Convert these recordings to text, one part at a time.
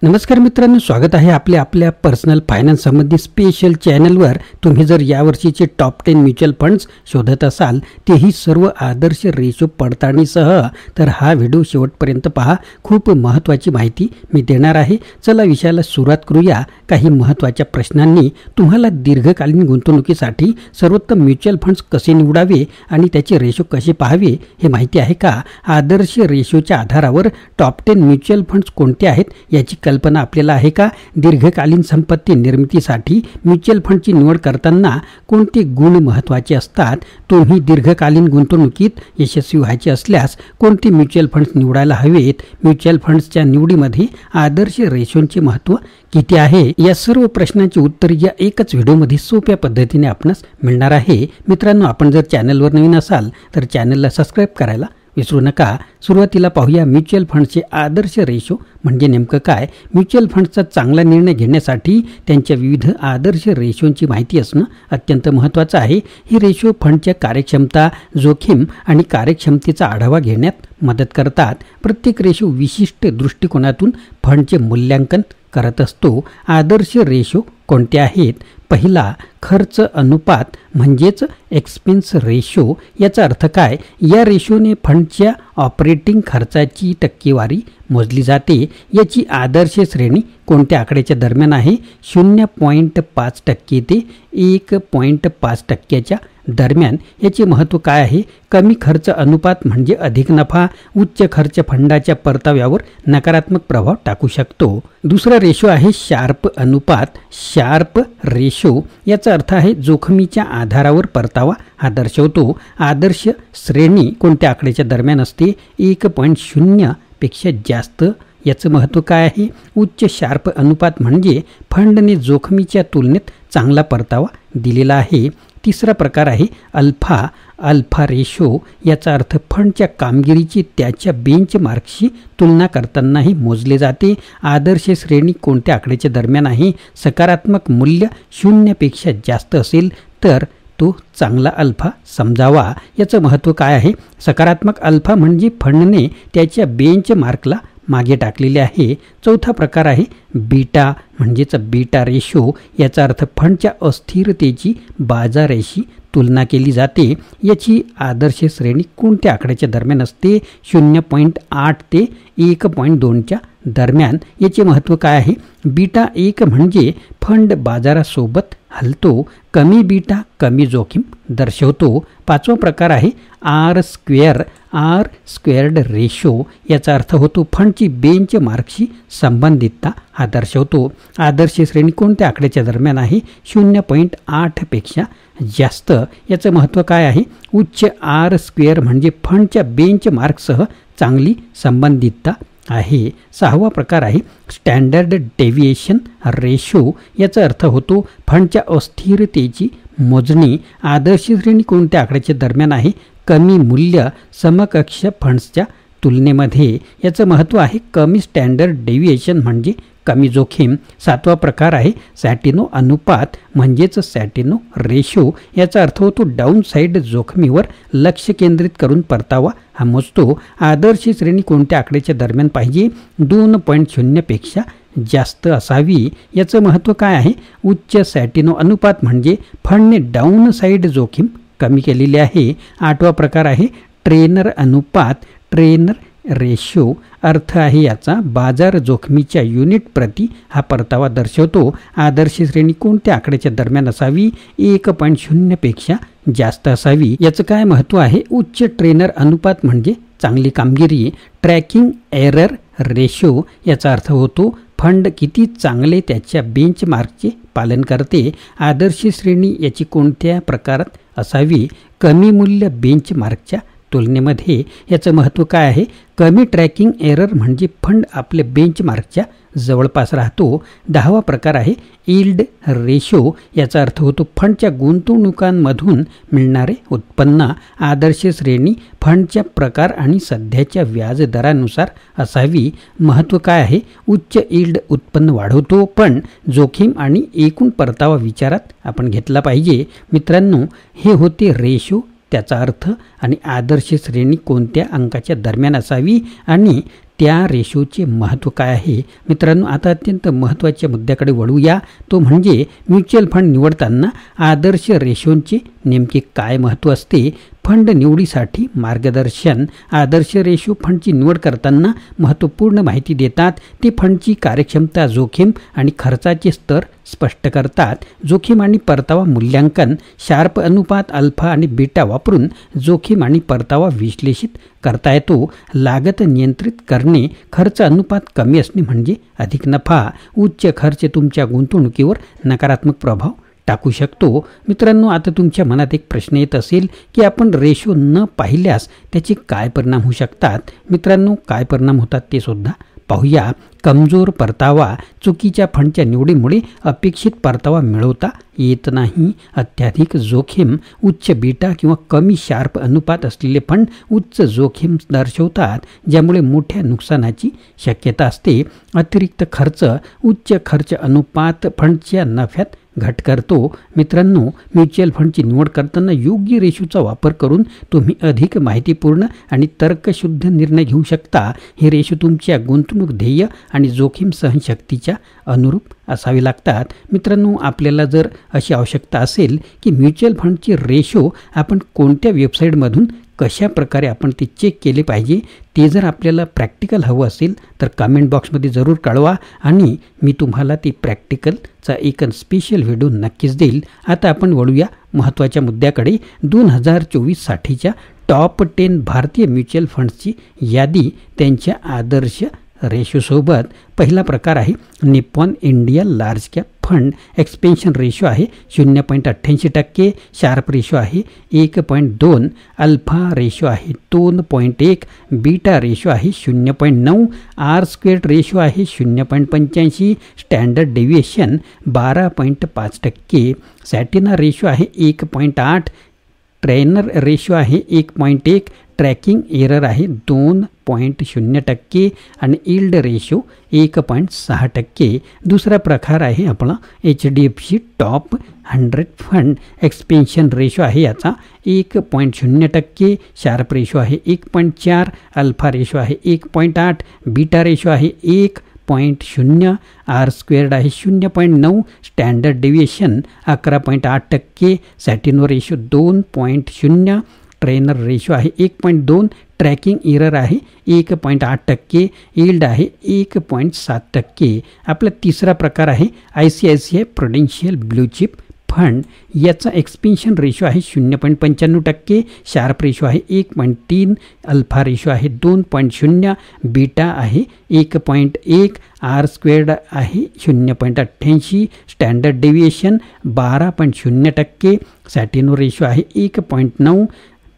नमस्कार मित्रांनो, स्वागत आहे आपल्या पर्सनल फायनान्स संबंधी स्पेशल चॅनलवर। तुम्ही जर यावर्षीचे टॉप 10 म्युच्युअल फंड्स शोधत असाल, तेही सर्व आदर्श रेशो पडताळणीसह, तर हा व्हिडिओ शेवटपर्यंत पहा। खूप महत्त्वाची माहिती मी देणार आहे। चला विषयाला सुरुवात करूया। काही महत्त्वाच्या प्रश्नांनी तुम्हाला दीर्घकालीन गुंतवणुकीसाठी सर्वोत्तम म्युच्युअल फंड्स कसे निवडावे आणि त्याचे रेशो कसे पाहावे हे माहिती आहे का? आदर्श रेशोच्या आधारावर टॉप 10 म्युच्युअल फंड्स कोणते आहेत याची कल्पना आपल्याला आहे का? दीर्घकालीन संपत्ती निर्मितीसाठी म्युच्युअल फंडची निवड करताना कोणते गुण महत्त्वाचे असतात? तुम्ही दीर्घकालीन गुंतवणुकीत यशस्वी व्हायचे असल्यास कोणते म्युच्युअल फंड्स निवडायला हवेत? म्युच्युअल फंड्सच्या निवडीमध्ये आदर्श रेशोचे महत्त्व किती आहे? या सर्व प्रश्नांची उत्तर या एकच व्हिडिओमध्ये सोप्या पद्धतीने आपणास मिळणार आहे। मित्रांनो, आपण जर चॅनलवर नवीन असाल तर चॅनलला सबस्क्राइब करायला विसरू नका। सुरुवातीला पाहूया म्युच्युअल फंडचे आदर्श रेशो म्हणजे नेमकं काय? म्युच्युअल फंडचा चांगला निर्णय घेण्यासाठी त्यांच्या विविध आदर्श रेशोंची माहिती असणं अत्यंत महत्त्वाचं आहे। ही रेशो फंडच्या कार्यक्षमता, जोखीम आणि कार्यक्षमतेचा आढावा घेण्यात मदत करतात। प्रत्येक रेशो विशिष्ट दृष्टिकोनातून फंडचे मूल्यांकन करत असतो। आदर्श रेशो कोणते आहेत? पहिला, खर्च अनुपात म्हणजेच एक्सपेन्स रेशो। याचा अर्थ काय? या रेशोने फंडच्या ऑपरेटिंग खर्चाची टक्केवारी मोजली जाते। याची आदर्श श्रेणी कोणत्या आकड्याच्या दरम्यान आहे? 0.5% ते 1.5% दरम्यान। याचे महत्त्व काय आहे? कमी खर्च अनुपात म्हणजे अधिक नफा, उच्च खर्च फंडाच्या परताव्यावर नकारात्मक प्रभाव टाकू शकतो। दुसरा रेशो आहे शार्प अनुपात, शार्प रेशो। याचा अर्थ आहे जोखमीच्या आधारावर परतावा हा दर्शवतो। आदर्श श्रेणी कोणत्या आकड्याच्या दरम्यान असते? 1.0 पेक्षा जास्त। याचं महत्त्व काय आहे? उच्च शार्प अनुपात म्हणजे फंडने जोखमीच्या तुलनेत चांगला परतावा दिलेला आहे। तिसरा प्रकार आहे अल्फा रेशो। याचा अर्थ फंडच्या कामगिरीची त्याच्या बेंचमार्कशी तुलना करतानाही मोजले जाते। आदर्श श्रेणी कोणत्या आकड्याच्या दरम्यान आहे? सकारात्मक मूल्य 0 पेक्षा जास्त असेल तर तो चांगला अल्फा समजावा। याचं महत्त्व काय आहे? सकारात्मक अल्फा म्हणजे फंडने त्याच्या बेंचमार्कला मागे टाकलेले आहे। चौथा प्रकार आहे बीटा म्हणजेच बीटा रेशो। याचा अर्थ फंडच्या अस्थिरतेची बाजाराशी तुलना केली जाते। याची आदर्श श्रेणी कोणत्या आकड्याच्या दरम्यान असते? 0.8 ते 1.2च्या दरम्यान। याचे महत्त्व काय आहे? बीटा 1 म्हणजे फंड बाजारासोबत हलतो। कमी बीटा कमी जोखीम दर्शवतो। पाचवा प्रकार आहे आर स्क्वेअर्ड रेशो। याचा अर्थ होतो फंडची बेंच मार्कशी संबंधितता हा दर्शवतो। आदर्श श्रेणी कोणत्या आकड्याच्या दरम्यान आहे? 0.8 पेक्षा जास्त। याचं महत्त्व काय आहे? उच्च आर स्क्वेअर म्हणजे फंडच्या बेंच मार्कसह चांगली संबंधितता आहे। सहावा प्रकार आहे स्टँडर्ड डेव्हिएशन रेशो। याचा अर्थ होतो फंडच्या अस्थिरतेची मोजणी। आदर्श श्रेणी कोणत्या आकड्याच्या दरम्यान आहे? कमी मूल्य समकक्ष फंड्सच्या तुलनेमध्ये। याचं महत्त्व आहे कमी स्टँडर्ड डेव्हिएशन म्हणजे कमी जोखीम। सातवा प्रकार आहे सॅटिनो अनुपात म्हणजेच सॅटिनो रेशो। याचा अर्थ होतो डाऊन साईड जोखमीवर लक्ष केंद्रित करून परतावा हा मोजतो। आदर्श श्रेणी कोणत्या आकड्याच्या दरम्यान पाहिजे? 2.0 पेक्षा जास्त असावी। याचं महत्त्व काय आहे? उच्च सॅटिनो अनुपात म्हणजे फंडने डाऊन साईड जोखीम कमी केलेली आहे। आठवा प्रकार आहे ट्रेनर अनुपात, ट्रेनर रेशो। अर्थ आहे याचा बाजार जोखमीच्या युनिट प्रति हा परतावा दर्शवतो। आदर्श श्रेणी कोणत्या आकड्याच्या दरम्यान असावी? 1.0 पेक्षा जास्त असावी। याचं काय महत्त्व आहे? उच्च ट्रेनर अनुपात म्हणजे चांगली कामगिरी। Tracking error ratio. याचा अर्थ होतो फंड किती चांगले त्याच्या बेंचमार्कचे पालन करते। आदर्श श्रेणी याची कोणत्या प्रकारात असावी? कमी मूल्य बेंचमार्कच्या तुलनेमध्ये। याचं महत्त्व काय आहे? कमी ट्रॅकिंग एरर म्हणजे फंड आपल्या बेंचमार्कच्या जवळपास राहतो। 10वा प्रकार आहे यील्ड रेशो। याचा अर्थ होतो फंडच्या गुंतवणुकांमधून मिळणारे उत्पन्न। आदर्श श्रेणी फंडच्या प्रकार आणि सध्याच्या व्याज दरानुसार असावी। महत्त्व काय आहे? उच्च यील्ड उत्पन्न वाढवतो, पण जोखीम आणि एकूण परतावा विचारात आपण घेतला पाहिजे। मित्रांनो, हे होते रेशो, त्याचा अर्थ आणि आदर्श श्रेणी कोणत्या अंकाच्या दरम्यान असावी आणि त्या रेशोचे महत्त्व काय आहे. मित्रांनो, आता अत्यंत महत्त्वाच्या मुद्द्याकडे वळूया. तो म्हणजे म्युच्युअल फंड निवडताना आदर्श रेशोंचे नेमके काय महत्त्व असते. फंड निवडीसाठी मार्गदर्शन. आदर्श रेशो फंडची निवड करताना महत्त्वपूर्ण माहिती देतात. ते फंडची कार्यक्षमता, जोखीम आणि खर्चाचे स्तर स्पष्ट करतात. जोखीम आणि परतावा मूल्यांकन. शार्प अनुपात अल्फा आणि बीटा वापरून जोखीम आणि परतावा विश्लेषित करता येतो. लागत नियंत्रित करणे. खर्च अनुपात कमी असणे म्हणजे अधिक नफा. उच्च खर्च तुमच्या गुंतवणुकीवर नकारात्मक प्रभाव टाकू शकतो. मित्रांनो, आता तुमच्या मनात एक प्रश्न येत असेल की आपण रेशो न पाहिल्यास त्याचे काय परिणाम होऊ शकतात. मित्रांनो, काय परिणाम होतात ते सुद्धा पाहूया. कमजोर परतावा. चुकीच्या फंडच्या निवडीमुळे अपेक्षित परतावा मिळवता येत नाही. अत्याधिक जोखीम. उच्च बीटा किंवा कमी शार्प अनुपात असलेले फंड उच्च जोखीम दर्शवतात, ज्यामुळे मोठ्या नुकसानाची शक्यता असते. अतिरिक्त खर्च. उच्च खर्च अनुपात फंडच्या नफ्यात घट करतो. मित्रांनो, म्युच्युअल फंडची निवड करताना योग्य रेशोचा वापर करून तुम्ही अधिक माहितीपूर्ण आणि तर्कशुद्ध निर्णय घेऊ शकता. हे रेशो तुमच्या गुंतवणूक ध्येय आणि जोखीम सहनशक्तीच्या अनुरूप असावे लागतात. मित्रांनो, आपल्याला जर अशी आवश्यकता असेल की म्युच्युअल फंडचे रेशो आपण कोणत्या वेबसाईटमधून कशा प्रकारे आपण ते चेक केले पाहिजे, ते जर आपल्याला प्रॅक्टिकल हवं असेल तर कमेंट बॉक्समध्ये जरूर कळवा आणि मी तुम्हाला ती प्रॅक्टिकलचा एक स्पेशल व्हिडिओ नक्कीच देईल. आता आपण वळूया महत्त्वाच्या मुद्द्याकडे. 2024साठीच्या टॉप 10 भारतीय म्युच्युअल फंड्सची यादी त्यांच्या आदर्श रेशोसोबत. पहिला प्रकार आहे Nippon India large cap fund. Expansion ratio आहे 0.88%. शार्प रेशो आहे 1.2. अल्फा रेशो आहे 2.1. बीटा रेशो आहे 0.9. आर स्क्वेअर्ड रेशो आहे 0.85. Standard deviation 12.5%. सॅटिना रेशो आहे 1.8. ट्रेनर रेशो आहे 1.1. ट्रॅकिंग एरर आहे 2.0% आणि इल्ड रेशो 1.6%. दुसरा प्रकार आहे आपला HDFC top 100 fund. Expansion ratio आहे याचा 1.0%. शार्प रेशो आहे 1.4. अल्फा रेशो आहे 1.8. बीटा रेशो आहे 1.0. आर स्क्वेअर्ड आहे 0.9. Standard deviation 11.8%. Sortino ratio 2.0. Treynor ratio आहे 1.2. ट्रॅकिंग एरर आहे 1.8%. इल्ड आहे 1.7%. आपला तिसरा प्रकार आहे ICICI Prudential blue chip fund. याचा एक्सपेन्शन रेशो आहे 0.95%. शार्प रेशो आहे 1.3. अल्फा रेशो आहे 2.0. बीटा आहे 1.1. आर स्क्वेअर्ड आहे 0.88. Standard deviation 12.0%. सॅटिनो रेशो आहे 1.9.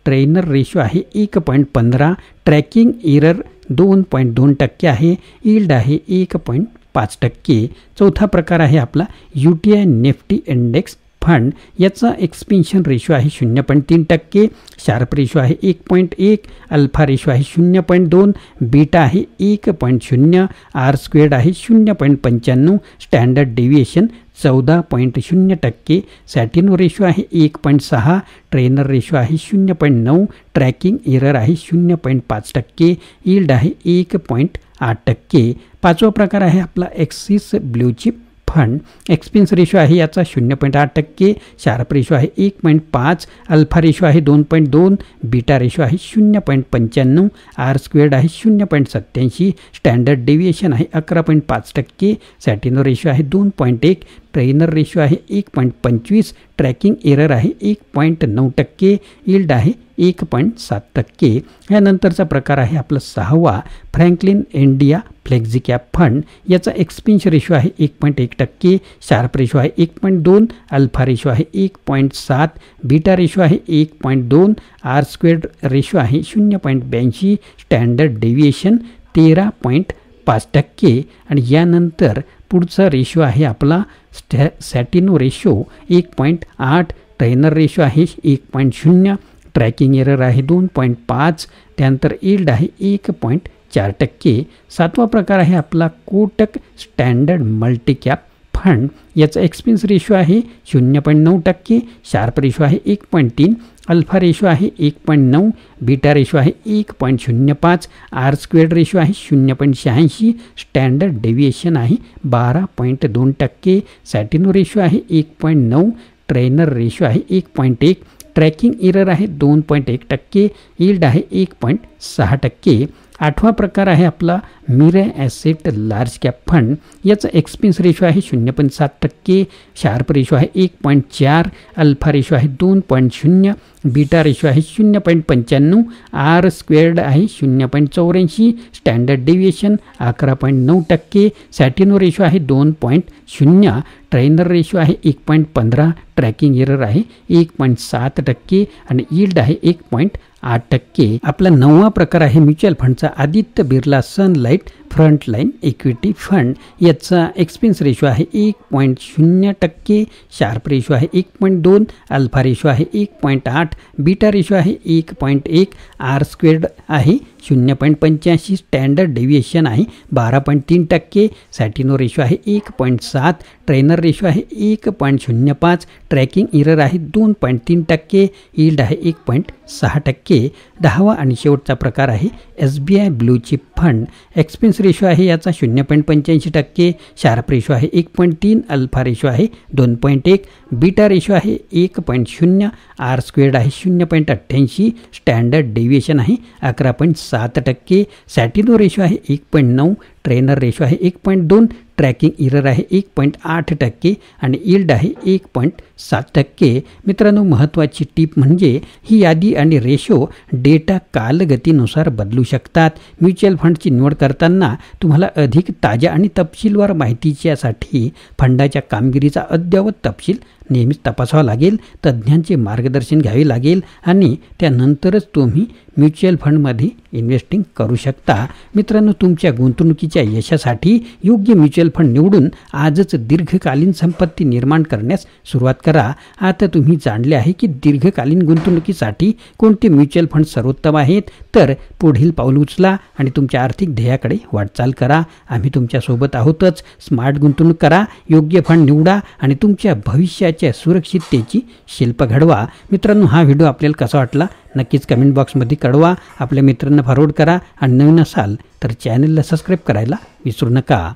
ट्रेनर रेशो आहे 1.15. ट्रॅकिंग एरर 2.2% आहे. इल्ड आहे 1.5%. चौथा प्रकार आहे आपला UTI निफ्टी इंडेक्स फंड. याचा एक्सपेन्शन रेशो आहे 0.3%. शार्प रेशो आहे 1.1. अल्फा रेशो आहे 0.2. बीटा आहे 1.0. आर स्क्वेअर्ड आहे 0.95. Standard deviation 14.0%. सॅटिनो रेशो आहे 1.6. ट्रेनर रेशो आहे 0.9. ट्रॅकिंग एरर आहे 0.5%. इल्ड आहे 1.8%. पाचवा प्रकार आहे आपला axis blue chip fund. Expense ratio आहे याचा 0.8%. शार्प रेशो आहे 1.5. अल्फा रेशो आहे 2.2. बीटा रेशो आहे 0.95. आर स्क्वेअर्ड आहे 0.87. स्टँडर्ड डेव्हिएशन आहे 11.5%. सॅटिनो रेशो आहे 2.1. ट्रेनर रेशो आहे 1.25. ट्रॅकिंग एरर आहे 1.9%. इल्ड आहे 1.7%. यानंतरचा प्रकार आहे आपला सहावा Franklin India flexi cap fund. याचा एक्सपेन्स रेशो आहे 1.1%. शार्प रेशो आहे 1.2. अल्फा रेशो आहे 1.7. बीटा रेशो आहे 1.2. आर स्क्वेअर्ड रेशो आहे 0.82. Standard deviation 13.5%. आणि यानंतर पुढचा रेशो आहे आपला सॅटिनो रेशो 1.8. ट्रेनर रेशो आहे 1.0. ट्रॅकिंग एरर आहे 2.5. त्यानंतर इल्ड आहे 1.4%. सातवा प्रकार आहे आपला कोटक स्टँडर्ड मल्टीकॅप फंड याचा एक्सपेन्स रेशो आहे 0.9%, शार्प रेशो आहे 1.3, अल्फा रेशो आहे 1.9, बीटा रेशो आहे 1.05, आर स्क्वेअर्ड रेशो आहे 0.86, स्टँडर्ड डेव्हिएशन आहे 12.2%, सॅटिनो रेशो आहे 1.9, ट्रेनर रेशो आहे 1.1, ट्रॅकिंग एरर आहे 2.1%, यील्ड आहे 1.6%. आठवा प्रकार आहे आपला मिरे ॲसेट लार्ज कॅप फंड. याचा एक्सपेन्स रेशो आहे 0.7%, शार्प रेशो आहे 1.4, अल्फा रेशो आहे 2.0, बीटा रेशो आहे 0.95, आर स्क्वेअर्ड आहे 0.84, स्टँडर्ड डेव्हिएशन 11.9%, सॅटिनो रेशो आहे 2.0, ट्रेनर रेशो आहे 1.15, ट्रॅकिंग एरर आहे 1.7% आणि यील्ड आहे 1.8%. आपला 9वा प्रकार आहे म्युच्युअल फंडचा Aditya Birla sunlight frontline equity fund. याचा एक्सपेन्स रेशो आहे 1.0%, शार्प रेशो आहे 1.2, अल्फा रेशो आहे 1.8, बीटा रेशो आहे 1.1, आर स्क्वेअर्ड आहे 0.85, स्टँडर्ड डेव्हिएशन आहे 12.3%, सॅटिनो रेशो आहे 1.7, ट्रेनर रेशो आहे 1.05, ट्रॅकिंग एरर आहे 2.3%, यील्ड आहे 1.6%. 10वा आणि शेवटचा प्रकार आहे SBI blue chip fund. Expense ratio आहे याचा 0.85%, शार्प रेशो आहे 1.3, अल्फा रेशो आहे 2.1, बीटा रेशो आहे 1.0, आर स्क्वेअर्ड आहे 0.88, स्टँडर्ड डेव्हिएशन आहे 11.7%, सॅटिनो रेशो आहे 1.9, ट्रेनर रेशो आहे 1.2, ट्रॅकिंग एरर आहे 1.8% आणि यील्ड आहे 1.7%. मित्रांनो, महत्त्वाची टीप म्हणजे ही यादी आणि रेशो डेटा कालगतीनुसार बदलू शकतात. म्युच्युअल फंडची निवड करताना तुम्हाला अधिक ताज्या आणि तपशीलवार माहितीच्यासाठी फंडाच्या कामगिरीचा अद्ययावत तपशील नेहमीच तपासावा लागेल, तज्ज्ञांचे मार्गदर्शन घ्यावे लागेल आणि त्यानंतरच तुम्ही म्युच्युअल फंडमध्ये इन्व्हेस्टिंग करू शकता. मित्रांनो, तुमच्या गुंतवणुकीच्या यशासाठी योग्य म्युच्युअल फंड निवडून आजच दीर्घकालीन संपत्ती निर्माण करण्यास सुरुवात करा. आता तुम्ही जाणले आहे की दीर्घकालीन गुंतवणुकीसाठी कोणते म्युच्युअल फंड सर्वोत्तम आहेत. तर पुढील पाऊल उचला आणि तुमच्या आर्थिक ध्येयाकडे वाटचाल करा. आम्ही तुमच्यासोबत आहोतच. स्मार्ट गुंतवणूक करा, योग्य फंड निवडा आणि तुमच्या भविष्याच्या सुरक्षिततेची शिल्प घडवा. मित्रांनो, हा व्हिडिओ आपल्याला कसा वाटला नक्कीच कमेंट बॉक्समध्ये कळवा. आपल्या मित्रांना फॉरवर्ड करा आणि नवीन असाल तर चॅनलला सबस्क्राईब करायला विसरू नका.